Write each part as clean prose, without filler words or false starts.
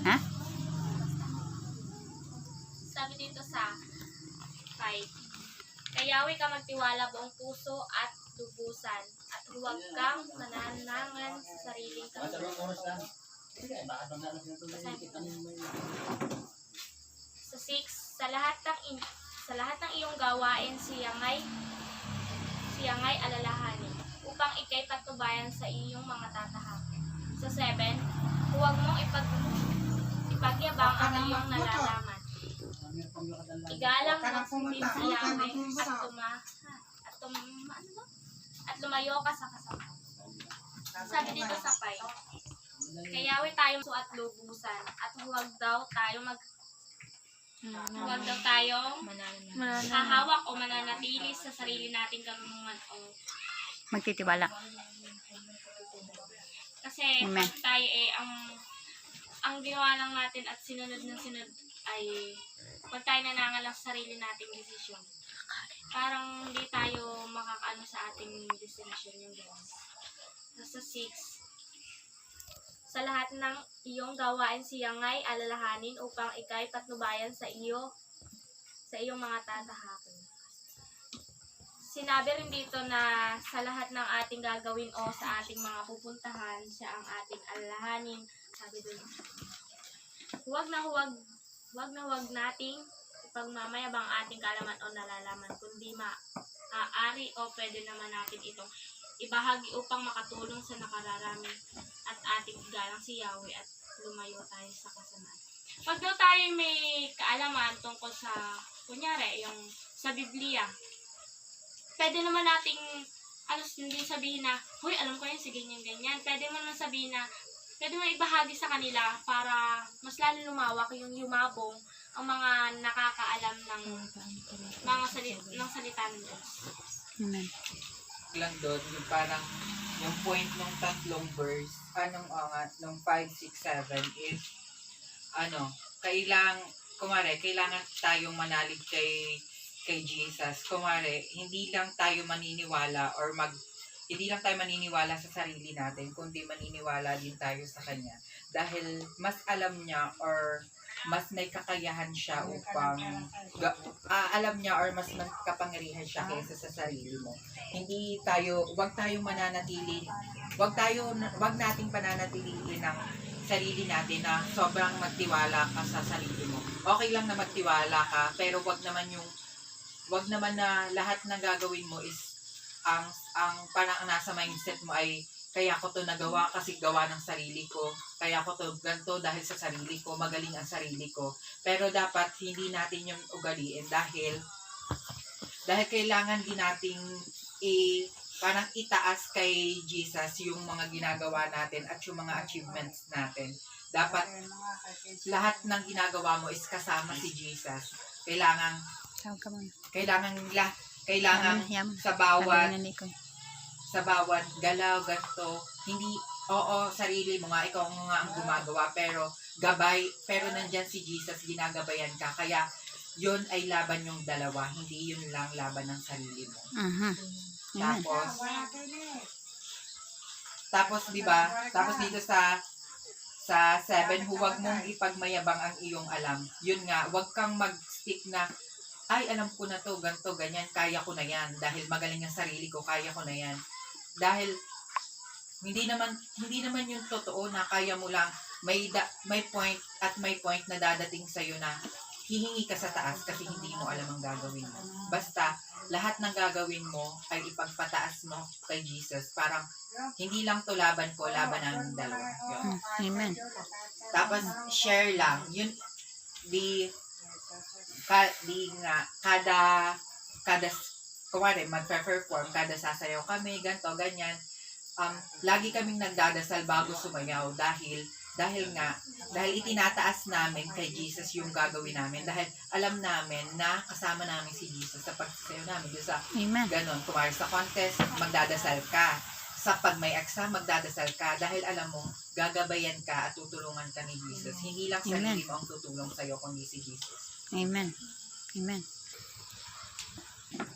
Ha? Sabi dito sa 5. Kayawi ka magtiwala buong puso at lubusan at huwag kang mananangan sa sariling kagustuhan. Sa 6, sa lahat ng iyong gawain siyangay alalahanin upang ikay patnubayan sa iyong mga tatahak. Sa 7, huwag mong ipagyabang ang iyong nalalaman. Igalang mo din si Yahweh at lumayo ka sa kasama. Sabi dito sa 5, kayawi tayong at lubusan at huwag daw tayong hahawak o mananatili sa sarili nating karunungan o Magtitiwala. kasi Amen. pag tayo ang ginawa lang natin at sinunod ay pag tayo nanangalang sa sarili nating desisyon. Parang hindi tayo makakaano sa ating destination yung gano'n. Sa 6, sa lahat ng iyong gawain siyangay alalahanin upang ikay patnubayan sa iyong mga tatahakin. Sinabi rin dito na sa lahat ng ating gagawin o sa ating mga pupuntahan, siya ang ating alalahanin. Sabi doon, huwag nating ipagmamayabang ating kaalaman o nalalaman, kundi maaari o pwede naman natin itong ibahagi upang makatulong sa nakararami at ating igalang si Yahweh at lumayo tayo sa kasamaan. Pag daw tayo may kaalaman tungkol sa, kunyari, yung sa Biblia, pwede naman nating hindi sabihin na, huy, alam ko yun, sige ganyan. Pwede mo naman sabihin na, pwede mo ibahagi sa kanila para mas lalo lumawak yung yumabong ang mga nakakaalam ng mga salita ng Diyos. Amen. Lang doon, yung parang yung point ng tatlong verse, nung 5, 6, 7 is, kailangan tayong manalig kay Jesus. Hindi lang tayo maniniwala sa sarili natin, kundi maniniwala din tayo sa Kanya. Dahil mas alam niya or mas may kakayahan siya upang alam niya or mas kapangyarihan siya kaysa sa sarili mo. Wag nating pananatiliin ng sarili natin na sobrang magtiwala ka sa sarili mo. Okay lang na magtiwala ka, pero wag naman na lahat ng gagawin mo is ang parang nasa mindset mo ay kaya ko to nagawa kasi gawa ng sarili ko. Kaya ko to ganito dahil sa sarili ko. Magaling ang sarili ko. Pero dapat hindi natin yung ugaliin dahil kailangan din nating parang itaas kay Jesus yung mga ginagawa natin at yung mga achievements natin. Dapat lahat ng ginagawa mo is kasama si Jesus. Kailangan sa bawat galaw, ganito, hindi, sarili mo nga, ikaw nga ang gumagawa, pero nandyan si Jesus, ginagabayan ka, kaya yun ay laban yung dalawa, hindi yun lang laban ng sarili mo. Tapos diba, dito sa 7, huwag mong ipagmayabang ang iyong alam. Yun nga, huwag kang mag-stick na, ay, alam ko na to, ganito, ganyan, kaya ko na yan. Dahil magaling ang sarili ko, kaya ko na yan. Dahil hindi naman yung totoo na kaya mo lang, may point na dadating sa'yo na hihingi ka sa taas kasi hindi mo alam ang gagawin mo. Basta, lahat ng gagawin mo ay ipagpataas mo kay Jesus. Parang, hindi lang to laban ko, laban ng dalawa. Yun. Amen. Tapos, share lang. Yun, magpe-perform, kada sasayaw kami, ganto, ganyan. Lagi kaming nagdadasal bago sumayaw dahil itinataas namin kay Jesus yung gagawin namin dahil alam namin na kasama namin si Jesus sa pagsasayaw namin. Sa ganon, kumari sa contest, magdadasal ka. Sa pag may exam, magdadasal ka dahil alam mo, gagabayan ka at tutulungan ka ni Jesus. Hindi lang sarili mo ang tutulong sa'yo, kundi si Jesus. Amen. Amen.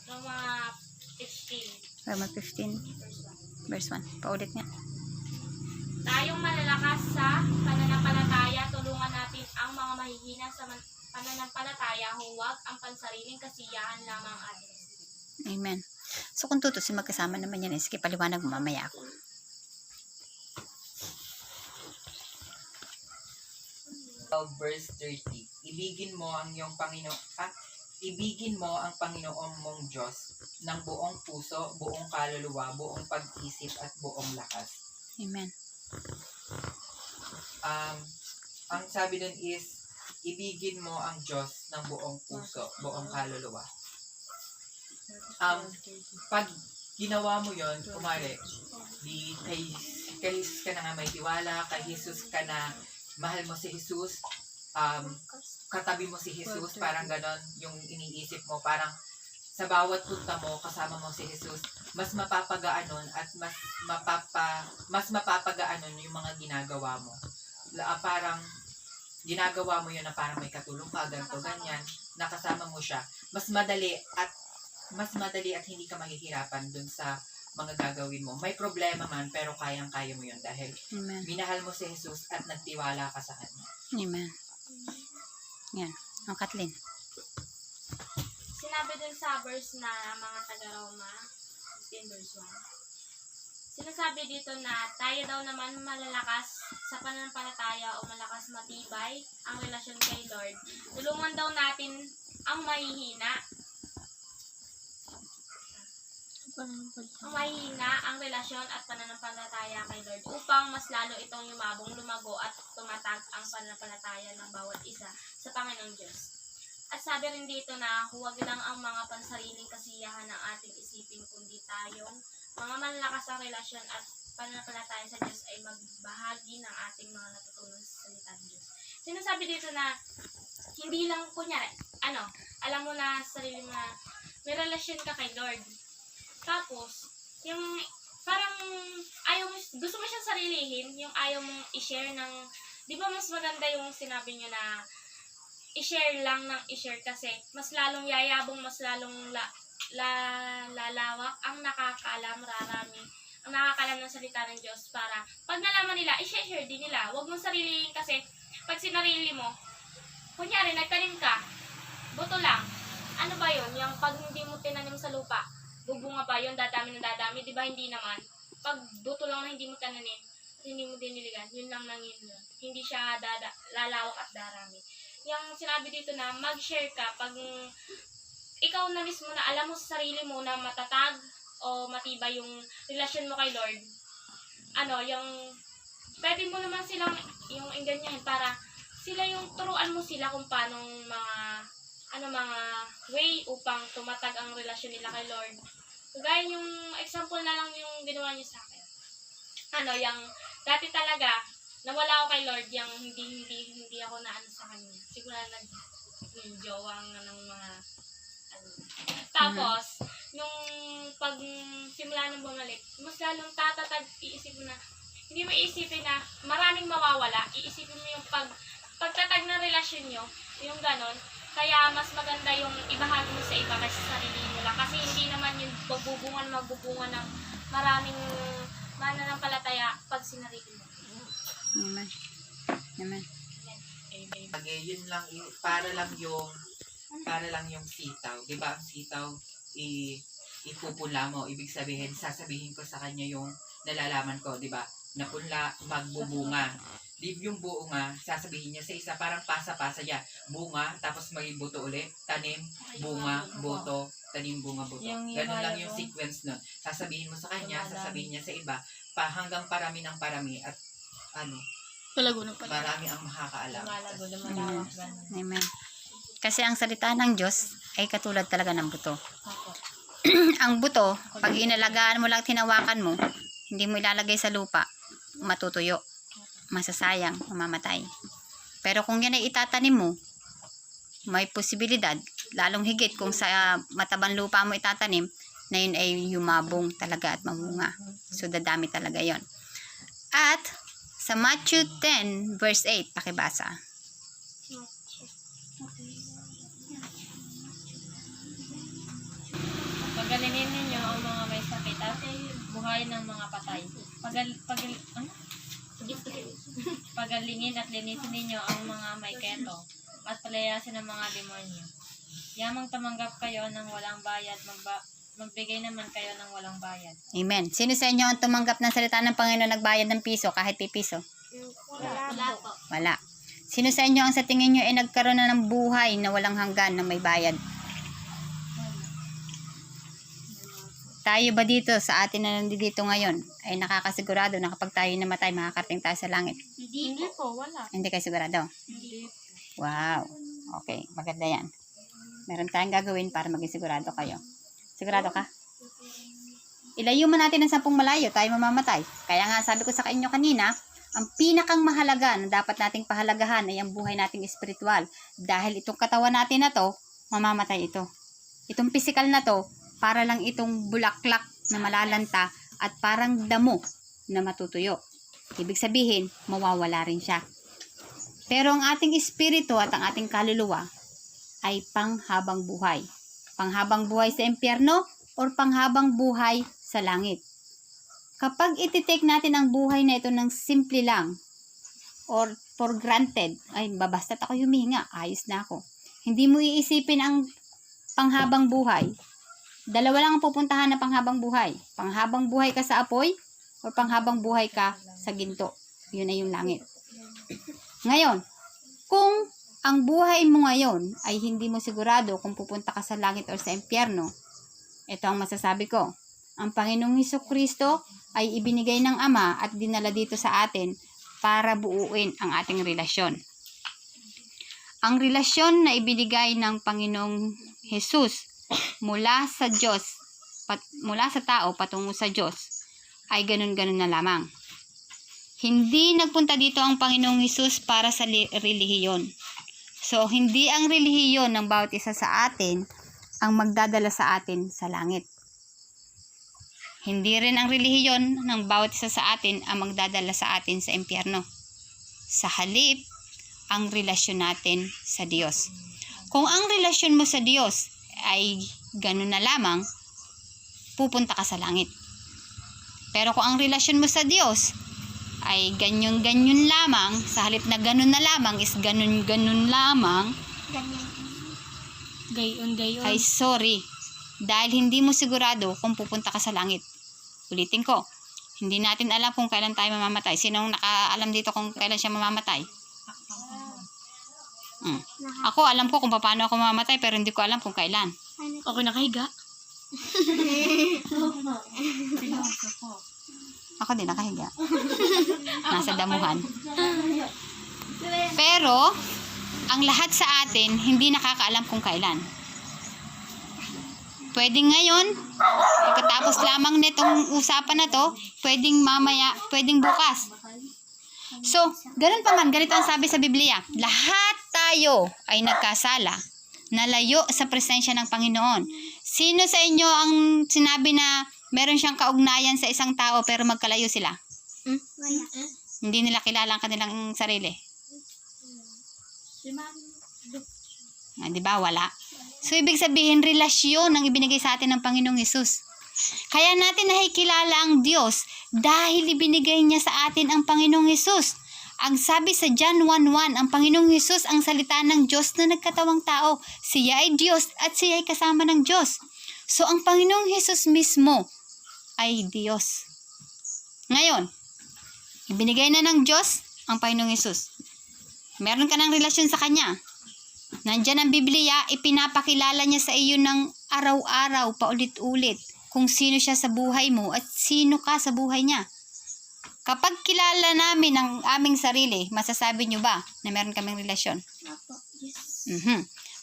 Roma 15. Roma 15, verse 1. Paulit nga. Tayong malalakas sa pananampalataya, tulungan pananampalataya, huwag ang pansariling kasiyahan lamang ang ating isipin. Amen. So kung tutusin, magkasama naman yan. Sige, paliwanag mo mamaya ako. Verse 30. Ibigin mo ang iyong ibigin mo ang Panginoon mong Diyos ng buong puso, buong kaluluwa, buong pag-isip at buong lakas. Amen. Ang sabi dun is, ibigin mo ang Diyos ng buong puso, buong kaluluwa. Pag ginawa mo yon, kumari, kay Jesus ka na nga may tiwala, kay Jesus ka na, mahal mo si Jesus, katabi mo si Jesus, parang ganon yung iniisip mo, parang sa bawat punta mo, kasama mo si Jesus, mas mapapagaan nun at mas mapapagaan nun yung mga ginagawa mo. Parang ginagawa mo yun na parang may katulong ka, ganito, ganyan, nakasama mo siya, mas madali at hindi ka mahihirapan dun sa mga gagawin mo. May problema man, pero kayang-kaya mo yun dahil Amen. minahal mo si Jesus at nagtiwala ka sa Kanya. Amen. Yan. Ang Kathleen. Sinabi dun sa verse na mga taga-Roma, 15 verse 1. Sinasabi dito na tayo daw naman malalakas sa pananampalataya o malakas matibay ang relasyon kay Lord. Tulungan daw natin ang mahihina. Ang relasyon at pananampalataya kay Lord upang mas lalo itong yumabong, lumago at tumatag ang pananampalataya ng bawat isa sa Panginoong Diyos. At sabi rin dito na huwag lang ang mga pansariling kasiyahan ng ating isipin, kundi tayong mga malalakas ang relasyon at pananampalataya sa Diyos ay magbahagi ng ating mga natutunan sa salita ng Diyos. Sinasabi dito na hindi lang, kunyari, alam mo na sa sarili mo na may relasyon ka kay Lord. Tapos, yung parang ayaw mo, gusto mo siyang sarilihin, yung ayaw mong i-share ng, di ba mas maganda yung sinabi nyo na i-share lang ng i-share kasi mas lalong yayabong, mas lalong lalawak ang nakakaalam, ang nakakaalam ng salita ng Diyos para pag nalaman nila, i-share din nila. Huwag mong sarilihin kasi pag sinarili mo, kunyari nagtanim ka, buto lang. Ano ba yun? Yung pag hindi mo tinanim sa lupa, bubunga pa yun, dadami ng dadami, di ba? Hindi naman. Pag buto lang na hindi mo tananim, hindi mo diniligan, yun lang yun. Hindi siya lalawak at darami. Yung sinabi dito na mag-share ka, pag ikaw na mismo na alam mo sa sarili mo na matatag o matibay yung relasyon mo kay Lord, yung pwede mo naman silang yung ganyan para sila yung turuan mo sila kung paano mga way upang tumatag ang relasyon nila kay Lord. Kagaya yung example na lang yung ginawa niyo sa akin. Yung dati talaga, nawala ako kay Lord, yung hindi ako naano sa kanya. Siguro nag-jowang ng mga Tapos, nung pag simula nang bumalik, mas lalong tatatag, iisip mo na, hindi mo iisipin na maraming mawawala, iisipin mo yung pagtatag ng relasyon nyo, yung ganon. Kaya mas maganda yung ibahagi mo sa iba kasi sa sarili mo lang. Kasi hindi naman yung magbubunga ng maraming mananampalataya pag sinarili mo. Amen. Amen. Yun lang, para lang yung sitaw. Diba ang sitaw, ipupula mo. Ibig sabihin, sasabihin ko sa kanya yung nalalaman ko, diba? Napunla, magbubunga. Yung bunga, sasabihin niya sa isa, parang pasa-pasa niya. Bunga, tapos may buto ulit. Tanim, bunga, buto, tanim, bunga, buto. Ganun lang yung sequence nun. Sasabihin mo sa kanya, sasabihin niya sa iba, hanggang parami ng parami at marami ang makakaalam. Amen. Kasi ang salita ng Diyos ay katulad talaga ng buto. Ang buto, pag inalagaan mo lang, tinawakan mo, hindi mo ilalagay sa lupa, matutuyo. Masasayang, mamamatay. Pero kung yan ay itatanim mo, may posibilidad, lalong higit kung sa matabang lupa mo itatanim, na yun ay yumabong talaga at mamunga. So, dadami talaga yon. At, sa Matthew 10, verse 8, pakibasa. Pagalingin ninyo ang mga may sakit at buhayin ng mga patay. Pagalingin at linisin ninyo ang mga may keto. at palayasin ng mga demonyo. Yamang tumanggap kayo ng walang bayad, magbigay naman kayo ng walang bayad. Amen. Sino sa inyo ang tumanggap ng salita ng Panginoon nagbayad ng piso kahit pipiso? Wala po. Wala. Sino sa inyo ang sa tingin nyo ay nagkaroon na ng buhay na walang hanggan na may bayad? Tayo ba dito sa atin na nandito ngayon ay nakakasigurado na kapag tayo namatay makakarating tayo sa langit? Hindi po, wala. Hindi kayo sigurado? Hindi. Wow. Okay, maganda yan. Meron tayong gagawin para maging sigurado kayo. Sigurado ka? Ilayo mo natin ang 10 malayo, tayo mamamatay. Kaya nga sabi ko sa inyo kanina, ang pinakang mahalaga na dapat nating pahalagahan ay ang buhay nating espiritual. Dahil itong katawan natin na to, mamamatay ito. Itong physical na to, para lang itong bulaklak na malalanta at parang damo na matutuyo. Ibig sabihin, mawawala rin siya. Pero ang ating espiritu at ang ating kaluluwa ay panghabang buhay. Panghabang buhay sa impyerno or panghabang buhay sa langit. Kapag ititake natin ang buhay na ito ng simple lang or for granted, ay babasta't ako humihinga, ayos na ako. Hindi mo iisipin ang panghabang buhay. Dalawa lang ang pupuntahan na panghabang buhay. Panghabang buhay ka sa apoy or panghabang buhay ka sa ginto. Yun ay yung langit. Ngayon, kung ang buhay mo ngayon ay hindi mo sigurado kung pupunta ka sa langit o sa impyerno, ito ang masasabi ko. Ang Panginoong Hesukristo ay ibinigay ng Ama at dinala dito sa atin para buuin ang ating relasyon. Ang relasyon na ibinigay ng Panginoong Jesus mula sa Diyos, mula sa tao patungo sa Diyos, ay ganun-ganun na lamang. Hindi nagpunta dito ang Panginoong Jesus para sa relihiyon. So, hindi ang relihiyon ng bawat isa sa atin ang magdadala sa atin sa langit. Hindi rin ang relihiyon ng bawat isa sa atin ang magdadala sa atin sa impyerno. Sa halip, ang relasyon natin sa Diyos. Kung ang relasyon mo sa Diyos ay ganun na lamang, pupunta ka sa langit. Pero kung ang relasyon mo sa Diyos ay ganyan-ganyan lamang, sa halip na ganun na lamang is ganun-ganun lamang, Gayon. ay sorry, dahil hindi mo sigurado kung pupunta ka sa langit. Ulitin ko, hindi natin alam kung kailan tayo mamamatay. Sinong nakaalam dito kung kailan siya mamamatay? Ako, alam ko kung paano ako mamamatay, pero hindi ko alam kung kailan. Ako nakahiga. Ako din nakahiga. Nasa damuhan. Pero, ang lahat sa atin, hindi nakakaalam kung kailan. Pwedeng ngayon, pagkatapos lamang nitong usapan na to, pwedeng mamaya, pwedeng bukas. So, ganun pa man, ganito ang sabi sa Biblia. Lahat tayo ay nagkasala, nalayo sa presensya ng Panginoon. Sino sa inyo ang sinabi na meron siyang kaugnayan sa isang tao pero magkalayo sila? Wala. Hindi nila kilala ang kanilang sarili. Di ba? Wala. So, ibig sabihin, relasyon ang ibinigay sa atin ng Panginoong Hesus. Kaya natin nakikilala ang Diyos dahil ibinigay niya sa atin ang Panginoong Hesus. Ang sabi sa John 1:1, ang Panginoong Hesus ang salita ng Diyos na nagkatawang tao. Siya ay Diyos at siya ay kasama ng Diyos. So, ang Panginoong Hesus mismo ay Diyos. Ngayon, ibinigay na ng Diyos ang Panginoong Hesus. Meron ka ng relasyon sa Kanya. Nandyan ang Biblia, ipinapakilala niya sa iyo ng araw-araw, paulit-ulit, kung sino siya sa buhay mo at sino ka sa buhay niya. Kapag kilala namin ang aming sarili, masasabi niyo ba na meron kaming relasyon? Opo, yes.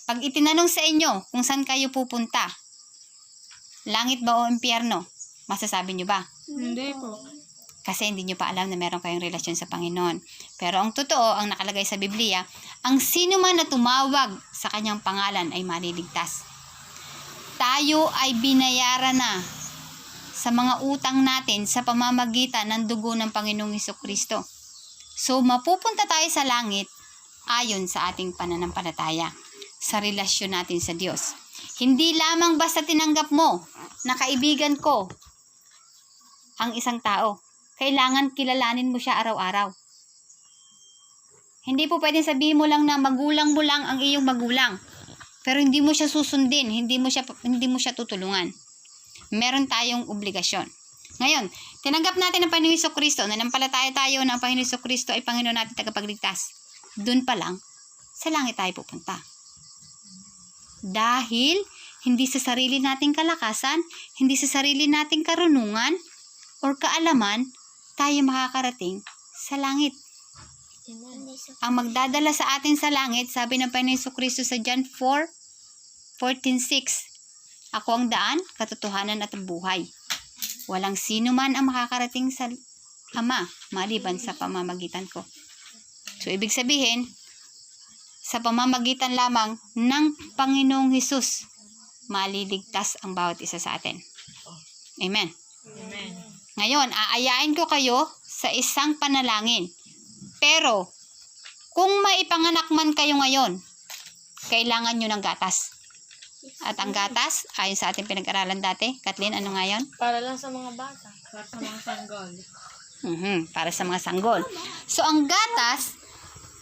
Pag itinanong sa inyo kung saan kayo pupunta, langit ba o impyerno, masasabi niyo ba? Hindi po. Kasi hindi nyo pa alam na meron kayong relasyon sa Panginoon. Pero ang totoo, ang nakalagay sa Biblia, ang sino man na tumawag sa kanyang pangalan ay maliligtas. Tayo ay binayaran na sa mga utang natin sa pamamagitan ng dugo ng Panginoong Hesukristo. So, mapupunta tayo sa langit ayon sa ating pananampalataya, sa relasyon natin sa Diyos. Hindi lamang basta tinanggap mo na kaibigan ko ang isang tao. Kailangan kilalanin mo siya araw-araw. Hindi po pwedeng sabihin mo lang na magulang mo lang ang iyong magulang. Pero hindi mo siya susundin, hindi mo siya tutulungan. Meron tayong obligasyon. Ngayon, tinanggap natin ang Panginoon Jesucristo, nanampalataya tayo na ang Panginoon Jesucristo ay Panginoon natin tagapagligtas. Doon pa lang, sa langit tayo pupunta. Dahil hindi sa sarili nating kalakasan, hindi sa sarili nating karunungan or kaalaman, tayo makakarating sa langit. Ang magdadala sa atin sa langit, sabi ng Panginoon Jesucristo sa John 4:14-6, ako ang daan, katotohanan at ang buhay. Walang sino man ang makakarating sa Ama, maliban sa pamamagitan ko. So, ibig sabihin, sa pamamagitan lamang ng Panginoong Hesus, maliligtas ang bawat isa sa atin. Amen. Amen. Ngayon, aayain ko kayo sa isang panalangin. Pero, kung maipanganak man kayo ngayon, kailangan nyo ng gatas. At ang gatas, ayon sa ating pinag-aralan dati, Kathleen, ano nga yun? Para lang sa mga bata. Para sa mga sanggol. Para sa mga sanggol. So, ang gatas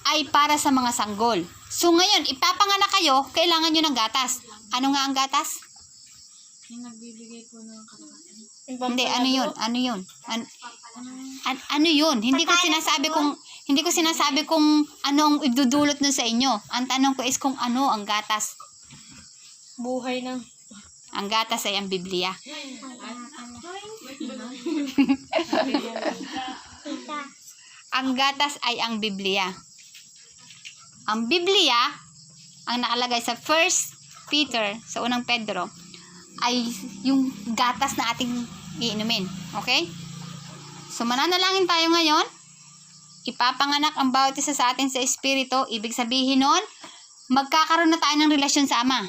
ay para sa mga sanggol. So, ngayon, ipapanganak kayo, kailangan nyo ng gatas. Ano nga ang gatas? Yung nagbibigay po ng kalakasan. Hindi, ano yun? Ano yun? Ano yun? Hindi ko sinasabi kung ano ang idudulot nun sa inyo. Ang tanong ko is kung ano ang gatas. Buhay ng... Ang gatas ay ang Biblia. Ang gatas ay ang Biblia. Ang Biblia, ang nakalagay sa 1 Peter, sa unang Pedro, ay yung gatas na ating iinumin. Okay? So, mananalangin tayo ngayon. Ipapanganak ang bawat isa sa atin sa Espiritu. Ibig sabihin nun, magkakaroon na tayo ng relasyon sa Ama.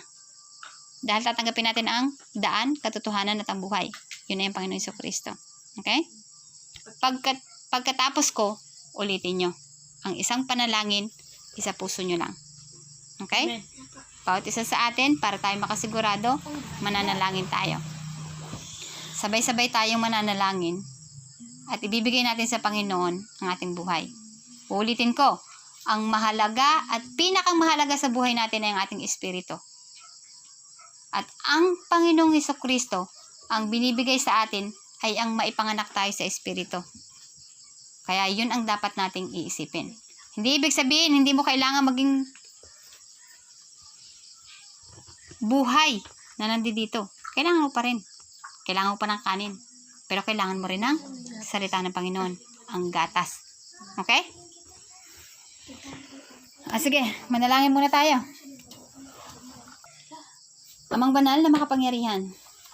Dahil tatanggapin natin ang daan, katotohanan at ang buhay. Yun na yung Panginoon Jesucristo. Okay? Pagkatapos ko, ulitin nyo. Ang isang panalangin, isa puso nyo lang. Okay? Amen. Bawat isa sa atin, para tayo makasigurado, mananalangin tayo. Sabay-sabay tayong mananalangin at ibibigay natin sa Panginoon ang ating buhay. Uulitin ko, ang mahalaga at pinakang mahalaga sa buhay natin ay ang ating espiritu. At ang Panginoong Jesucristo, ang binibigay sa atin ay ang maipanganak tayo sa espiritu. Kaya yun ang dapat nating iisipin. Hindi ibig sabihin, hindi mo kailangan maging buhay na nandito. Kailangan mo pa rin. Kailangan mo pa ng kanin. Pero kailangan mo rin ng salita ng Panginoon. Ang gatas. Okay? Sige, manalangin muna tayo. Amang banal na makapangyarihan.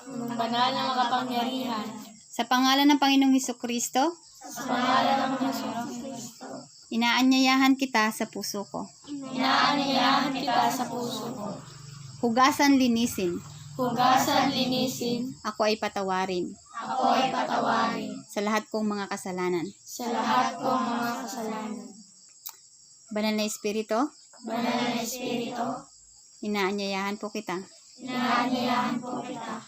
Ang banal na makapangyarihan. Sa pangalan ng Panginoong Jesucristo, Sa pangalan ng Jesucristo. inaanyayahan kita sa puso ko. Inaanyayahan kita sa puso ko. Hugasan, linisin. Hugasan, linisin. Ako ay patawarin Ako ay patawarin. sa lahat kong mga kasalanan. Sa lahat kong mga kasalanan. Banal na Espiritu, Banal na Espiritu. inaanyayahan po kita Inaanyayahan po kita.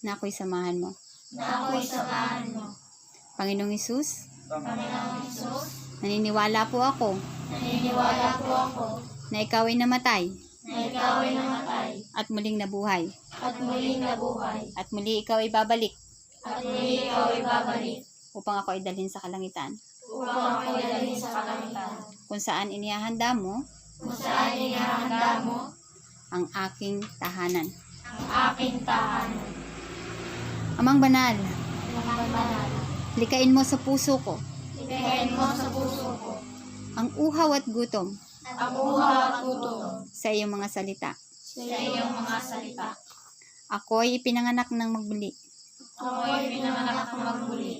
na ako'y samahan mo. Na ako'y samahan mo. Panginoong Hesus, Panginoong Hesus. naniniwala po ako Naniniwala po ako. na ikaw ay namatay Na ikaw ay namatay. at muling nabuhay. At muling nabuhay. At muli ikaw ay babalik At muli ikaw ay babalik. upang ako ay dalhin sa kalangitan. Upang ako dalhin sa kalangitan. Kung saan inihahanda mo Kung saan inihahanda mo ang aking tahanan. ang aking tahanan. Amang banal, Ang banal. likain mo sa puso ko Likain mo sa puso ko ang uhaw at gutom ang uhaw at gutom sa iyong mga salita. sa iyong mga salita. Ako ay ipinanganak ng magbuli. Ako ay pinanganak ng magbuli.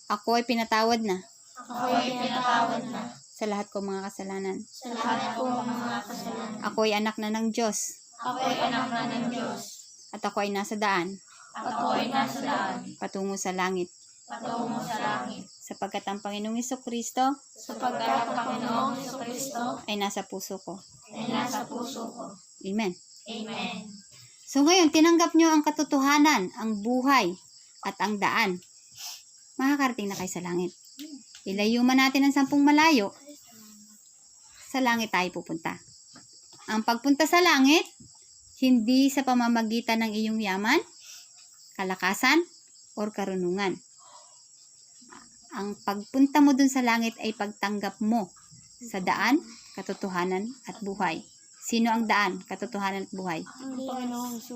Ako ay pinatawad na Ako ay pinatawad na sa lahat kong mga kasalanan. sa lahat kong mga kasalanan. Ako ay anak na ng Diyos Ako ay anak na ng Diyos. at ako ay nasa daan Ako ay nasa daan patungo sa langit patungo sa langit. sapagkat ang Panginoong Jesucristo Sapagkat ang Panginoong Jesucristo ay nasa puso ko. ay nasa puso ko. Amen. Amen. So ngayon, tinanggap nyo ang katotohanan, ang buhay, at ang daan. Makakarating na kayo sa langit. Ilayo man natin ang 10 malayo, sa langit tayo pupunta. Ang pagpunta sa langit, hindi sa pamamagitan ng iyong yaman, kalakasan, or karunungan. Ang pagpunta mo dun sa langit ay pagtanggap mo sa daan, katotohanan, at buhay. Sino ang daan, katotohanan, at buhay?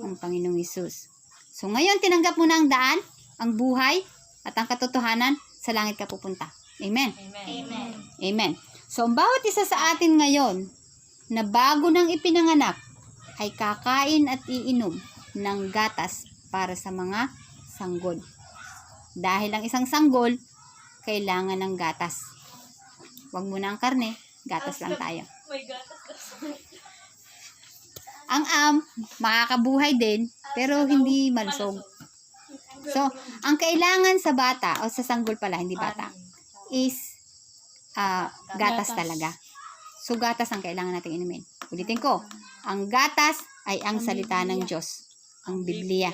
Ang Panginoong Hesus. So ngayon, tinanggap mo na ang daan, ang buhay, at ang katotohanan, sa langit ka pupunta. Amen. Amen. Amen. So, ang bawat isa sa atin ngayon, na bago nang ipinanganak, ay kakain at iinom ng gatas para sa mga sanggol. Dahil ang isang sanggol, kailangan ng gatas. Huwag muna ang karne, gatas lang tayo. May gatas na. Ang makakabuhay din, pero hindi malusog. So, ang kailangan sa bata, o sa sanggol pala, hindi bata, is gatas talaga. So, gatas ang kailangan natin inumin. Ulitin ko, ang gatas ay ang salita ng Diyos, ang Biblia.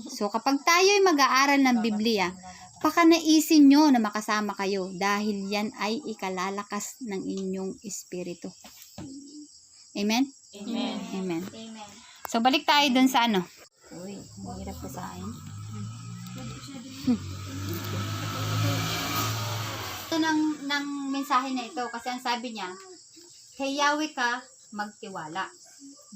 So, kapag tayo ay mag-aaral ng Biblia, baka naisin nyo na makasama kayo dahil yan ay ikalalakas ng inyong espiritu. Amen? Amen. Amen. Amen. So, balik tayo dun sa ano. Uy, mahirap ko sa akin. Ito ng mensahe na ito kasi ang sabi niya, kay Yahweh ka magtiwala,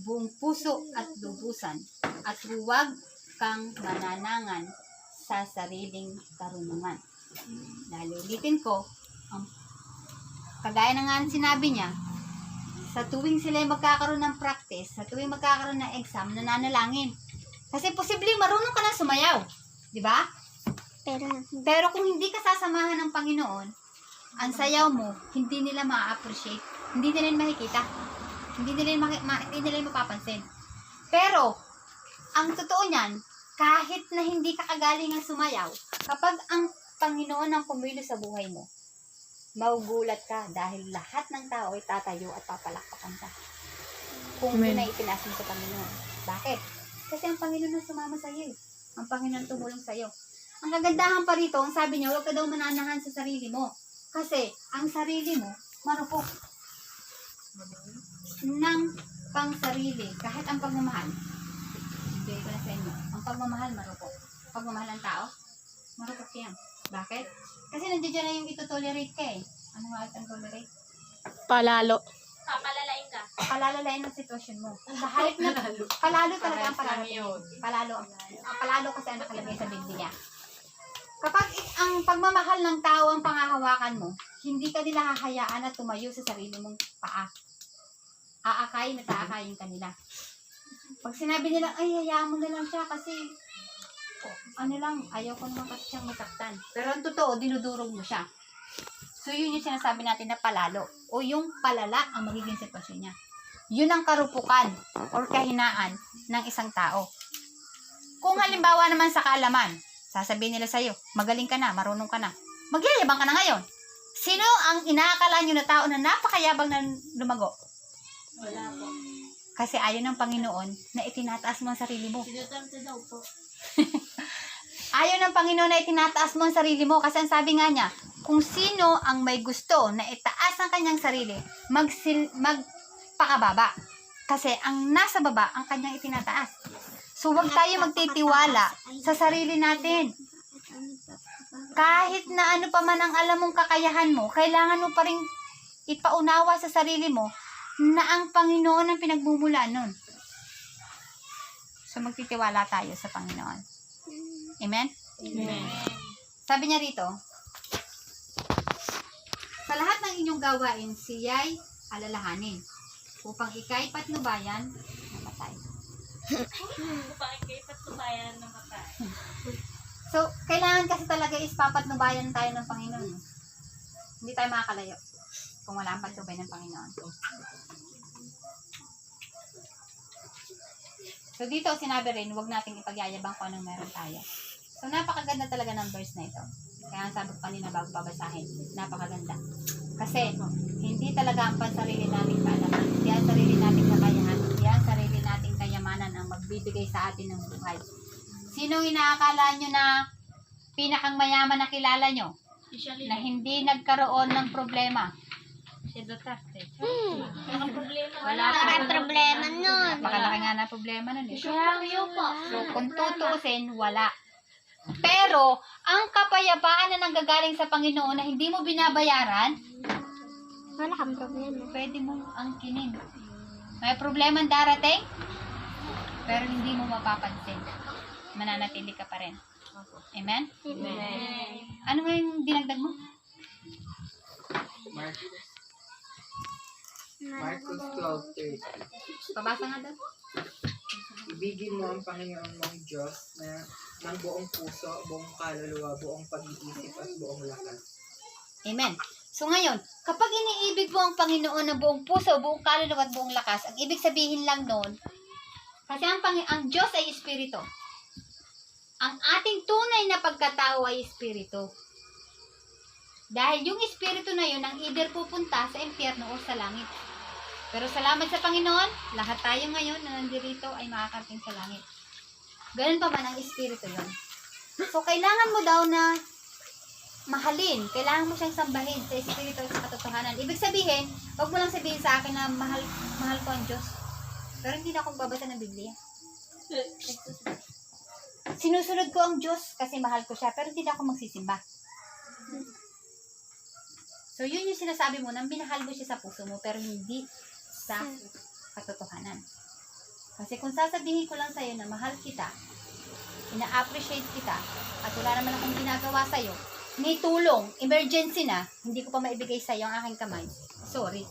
buong puso at lubusan, at huwag kang mananangan sa sariling karunungan. Dahil ulitin ko, kagaya na nga ng sinabi niya, sa tuwing sila magkakaroon ng practice, sa tuwing magkakaroon ng exam, nananalangin. Kasi posibleng marunong ka na sumayaw. Di ba? Pero kung hindi ka sasamahan ng Panginoon, ang sayaw mo, hindi nila ma-appreciate. Hindi nila makikita. Hindi nila mapapansin. Pero, ang totoo niyan, kahit na hindi ka kagaling ang sumayaw, kapag ang Panginoon ang pumili sa buhay mo, maugulat ka dahil lahat ng tao ay tatayo at papalakpakan ka. Kung yun ay ipinasa mo sa Panginoon. Bakit? Kasi ang Panginoon ang sumama sa iyo. Ang Panginoon tumulong sa iyo. Ang kagandahan pa rito, ang sabi niya, huwag ka daw mananahan sa sarili mo. Kasi ang sarili mo, marupok. Nang pang sarili, kahit ang pagmamahal, bigay ko na sa inyo, ang pagmamahal marupok. Pagmamahal ng tao, marupok yan. Bakit? Kasi nandiyan na yung ito-tolerate ka eh. Ano nga ang tolerate? Palalo. Papalalain ka. Palalalain ang sitwasyon mo. Sa halip na, palalo talaga ang palalo. Palalo kasi ang nakalagay sa Biblia. Kapag ang pagmamahal ng tao ang pangahawakan mo, hindi ka nila hahayaan na tumayo sa sarili mong paa. Aakayin at aakayin ka nila. Pag sinabi nila, ay, hayaan mo na lang siya kasi ayaw ko naman kasi siyang masaktan. Pero ang totoo, dinudurog mo siya. So, yun yung sinasabi natin na palalo. O yung palala ang magiging sitwasyon niya. Yun ang karupukan or kahinaan ng isang tao. Kung halimbawa naman sa kaalaman, sasabihin nila sa'yo, magaling ka na, marunong ka na. Magyayabang ka na ngayon. Sino ang inaakala nyo na tao na napakayabang na lumago? Wala po. Kasi ayaw ng Panginoon na itinataas mo ang sarili mo. Sinutante daw po. Ayaw ng Panginoon na itinataas mo ang sarili mo. Kasi ang sabi nga niya, kung sino ang may gusto na itaas ang kanyang sarili, magpakababa. Kasi ang nasa baba, ang kanyang itinataas. So, huwag tayo magtitiwala sa sarili natin. Kahit na ano pa man ang alam mong kakayahan mo, kailangan mo pa rin ipaunawa sa sarili mo na ang Panginoon ang pinagmumula nun. So, magtitiwala tayo sa Panginoon. Amen? Amen. Sabi niya rito, sa lahat ng inyong gawain, siya'y alalahanin upang ika'y patnubayan namatay. Upang ikay patnubayan ng matay. So, kailangan kasi talaga is papatnubayan tayo ng Panginoon. Hindi tayo makakalayo kung wala ang patnubay ng Panginoon. So, dito sinabi rin, huwag nating ipagyayabang kung anong meron tayo. So, napakaganda talaga ng verse na ito. Kaya sabi ko kanina bago babasahin, napakaganda. Kasi, hindi talaga ang pansarili nating kaalaman, hindi ang sarili nating kakayahan, hindi ang sarili nating kayamanan ang magbibigay sa atin ng buhay. Sinong inaakala nyo na pinakang mayaman na kilala nyo? Na hindi nagkaroon ng problema? Si Duterte. Ang problema Wala wala. pa. problema nun. Napakalaki nga na problema nun eh. Kaya po. So, kung tutuusin, wala. Pero, ang kapayapaan na nanggagaling sa Panginoon na hindi mo binabayaran, Wala kang problema. pwede mong angkinin. May problemang darating, pero hindi mo mapapansin. Mananatili ka pa rin. Amen? Ano nga yung dinagdag mo? Marcos 12:30. Pabasa nga doon. Ibigin mo ang Panginoon mong Diyos na ng buong puso, buong kaluluwa, buong pag-iisip at buong lakas. Amen. So ngayon, kapag iniibig mo ang Panginoon ng buong puso, buong kaluluwa at buong lakas, ang ibig sabihin lang noon, kasi ang Diyos ay Espiritu. Ang ating tunay na pagkatao ay Espiritu. Dahil yung Espiritu na yun ang either pupunta sa impyerno o sa langit. Pero salamat sa Panginoon, lahat tayo ngayon na nandirito ay makakarating sa langit. Ganun pa man ang Espiritu yun. So kailangan mo daw na mahalin. Kailangan mo siyang sambahin sa Espiritu at sa katotohanan. Ibig sabihin, wag mo lang sabihin sa akin na mahal ko ang Diyos. Pero hindi na akong babasa ng Biblia. Sinusunod ko ang Diyos kasi mahal ko siya, pero hindi na ako magsisimba. So, yun yung sinasabi mo, nang minahal mo siya sa puso mo, pero hindi sa katotohanan. Kasi kung sasabihin ko lang sa'yo na mahal kita, ina-appreciate kita, at wala naman akong ginagawa sa'yo, may tulong, emergency na, hindi ko pa maibigay sa'yo ang aking kamay. Sorry.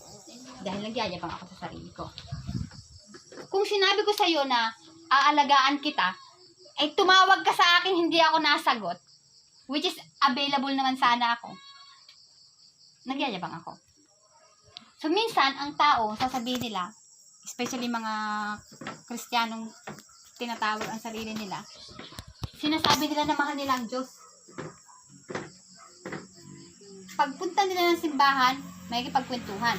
Dahil nagyayabang ako sa sarili ko. Kung sinabi ko sa'yo na aalagaan kita, ay tumawag ka sa akin, hindi ako nasagot, which is available naman sana ako, nagyayabang ako. So, minsan, ang tao, sasabihin nila, especially mga Kristiyanong tinatawag ang sarili nila, sinasabi nila na mahal nila ang Diyos. Pagpunta nila ng simbahan, may kipagkwentuhan.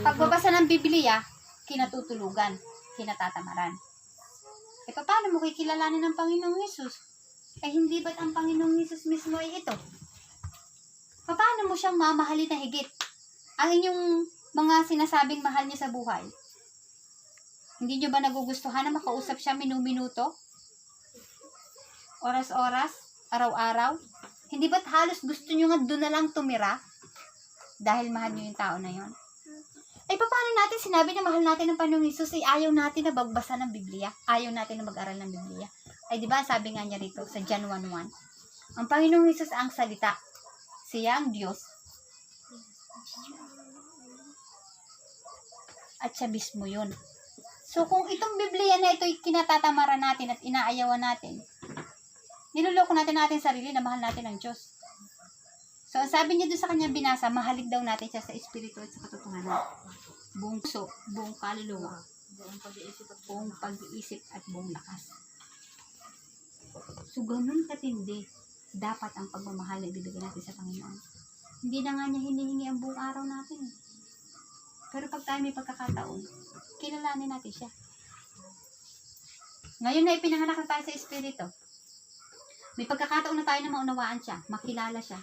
Pagbabasa ng Biblia, kinatutulugan, kinatatamaran. E paano mo kikilalanin ng Panginoong Hesus? Eh hindi ba't ang Panginoong Hesus mismo ay ito? Paano mo siyang mamahalin na higit? Ang inyong mga sinasabing mahal niya sa buhay. Hindi niyo ba nagugustuhan na makausap siya minu-minuto? Oras-oras? Araw-araw? Hindi ba't halos gusto niyo nga doon na lang tumira? Dahil mahal niyo yung tao na yon. Eh, paano natin sinabi na mahal natin ng Panginoong Hesus ay ayaw natin na magbasa ng Biblia? Ayaw natin na mag-aral ng Biblia? Ay, di ba sabi nga niya rito sa John 1:1, ang Panginoong Hesus ang salita. Siya ang Diyos. At siya mismo yun. So, kung itong Biblia na ito'y kinatatamara natin at inaayawan natin, niloloko natin sarili na mahal natin ang Diyos. So, ang sabi niya doon sa kanyang binasa, mahalig daw natin siya sa Espiritu at sa katotohanan. Buong puso, buong kaluluwa, buong pag-iisip at buong lakas. So, ganun katindi dapat ang pagmamahal na ibibigay natin sa Panginoon. Hindi na nga niya hinihingi ang buong araw natin. Pero pag tayo may pagkakataon, kilalanin natin siya. Ngayon na ipinanganak na tayo sa Espiritu, may pagkakataon na tayo na maunawaan siya, makilala siya,